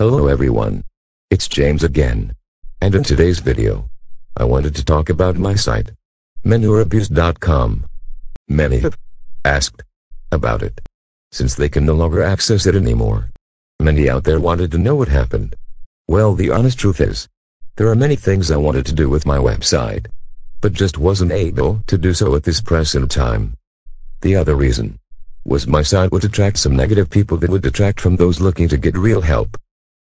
Hello everyone. It's James again. And in today's video, I wanted to talk about my site, menwhoareabused.com. Many have asked about it, since they can no longer access it anymore. Many out there wanted to know what happened. Well, the honest truth is, there are many things I wanted to do with my website, but just wasn't able to do so at this present time. The other reason was my site would attract some negative people that would detract from those looking to get real help.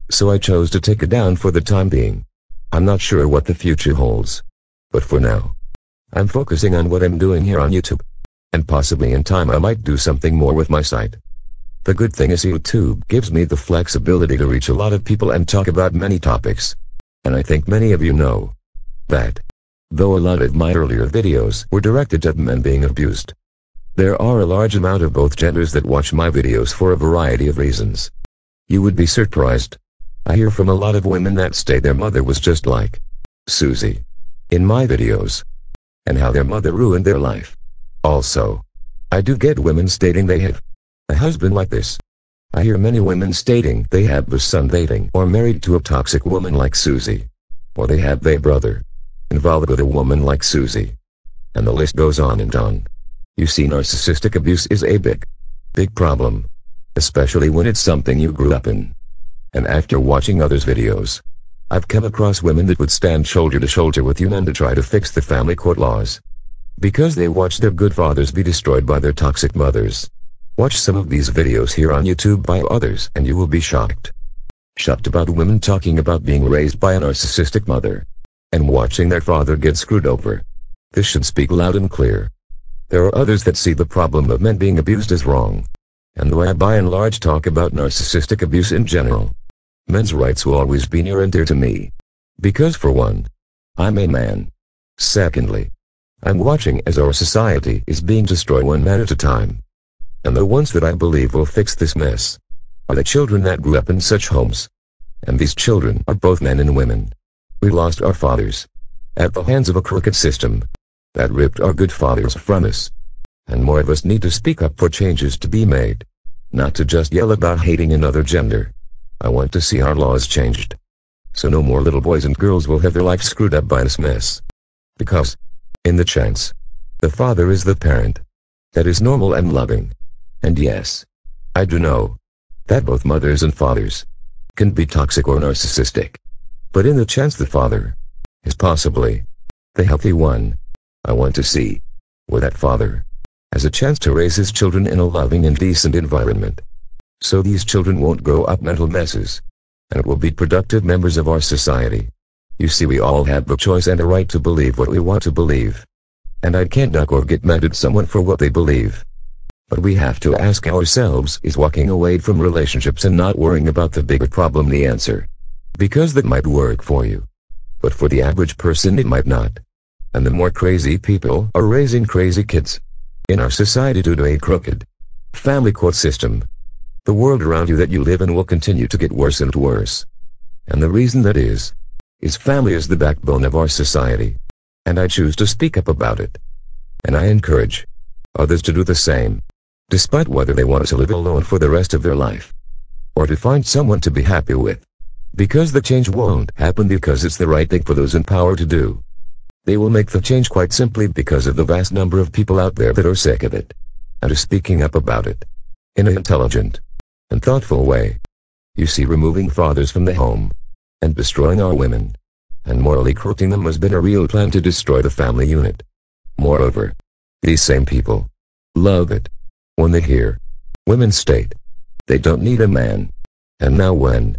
So I chose to take it down for the time being. I'm not sure what the future holds, but for now, I'm focusing on what I'm doing here on YouTube, and possibly in time I might do something more with my site. The good thing is YouTube gives me the flexibility to reach a lot of people and talk about many topics. And I think many of you know that, though a lot of my earlier videos were directed at men being abused, there are a large amount of both genders that watch my videos for a variety of reasons. You would be surprised. I hear from a lot of women that state their mother was just like Susie in my videos, and how their mother ruined their life. Also, I do get women stating they have a husband like this. I hear many women stating they have a son dating or married to a toxic woman like Susie, or they have their brother involved with a woman like Susie. And the list goes on and on. You see, narcissistic abuse is a big problem, especially when it's something you grew up in. And after watching others' videos, I've come across women that would stand shoulder to shoulder with you men to try to fix the family court laws, because they watched their good fathers be destroyed by their toxic mothers. Watch some of these videos here on YouTube by others and you will be shocked. Shocked about women talking about being raised by a narcissistic mother, and watching their father get screwed over. This should speak loud and clear. There are others that see the problem of men being abused as wrong. And though I by and large talk about narcissistic abuse in general, men's rights will always be near and dear to me. Because for one, I'm a man. Secondly, I'm watching as our society is being destroyed one man at a time. And the ones that I believe will fix this mess are the children that grew up in such homes. And these children are both men and women. We lost our fathers at the hands of a crooked system that ripped our good fathers from us. And more of us need to speak up for changes to be made, not to just yell about hating another gender. I want to see our laws changed, so no more little boys and girls will have their life screwed up by this mess. Because, in the chance, the father is the parent, that is normal and loving. And yes, I do know that both mothers and fathers can be toxic or narcissistic. But in the chance the father is possibly the healthy one, I want to see where that father has a chance to raise his children in a loving and decent environment, so these children won't grow up mental messes, and will be productive members of our society. You see, we all have the choice and a right to believe what we want to believe, and I can't knock or get mad at someone for what they believe. But we have to ask ourselves, is walking away from relationships and not worrying about the bigger problem the answer? Because that might work for you, but for the average person it might not. And the more crazy people are raising crazy kids in our society due to a crooked family court system. The world around you that you live in will continue to get worse and worse. And the reason that is family is the backbone of our society. And I choose to speak up about it. And I encourage others to do the same, despite whether they want to live alone for the rest of their life, or to find someone to be happy with. Because the change won't happen because it's the right thing for those in power to do. They will make the change quite simply because of the vast number of people out there that are sick of it, and are speaking up about it in an intelligent and thoughtful way. You see, removing fathers from the home and destroying our women and morally corrupting them has been a real plan to destroy the family unit. Moreover, these same people love it when they hear women state they don't need a man, and now when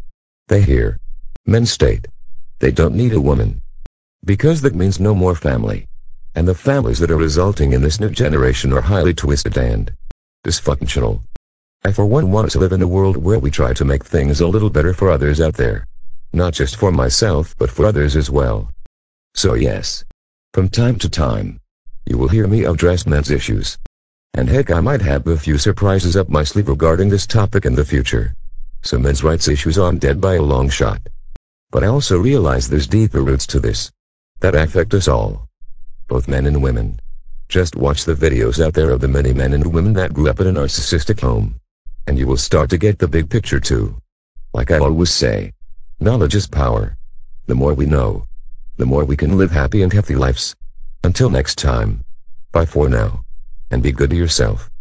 they hear men state they don't need a woman, because that means no more family. And the families that are resulting in this new generation are highly twisted and dysfunctional. I for one want to live in a world where we try to make things a little better for others out there. Not just for myself but for others as well. So yes, from time to time, you will hear me address men's issues. And heck, I might have a few surprises up my sleeve regarding this topic in the future. So men's rights issues aren't dead by a long shot. But I also realize there's deeper roots to this that affect us all, both men and women. Just watch the videos out there of the many men and women that grew up in a narcissistic home, and you will start to get the big picture too. Like I always say, knowledge is power. The more we know, the more we can live happy and healthy lives. Until next time, bye for now, and be good to yourself.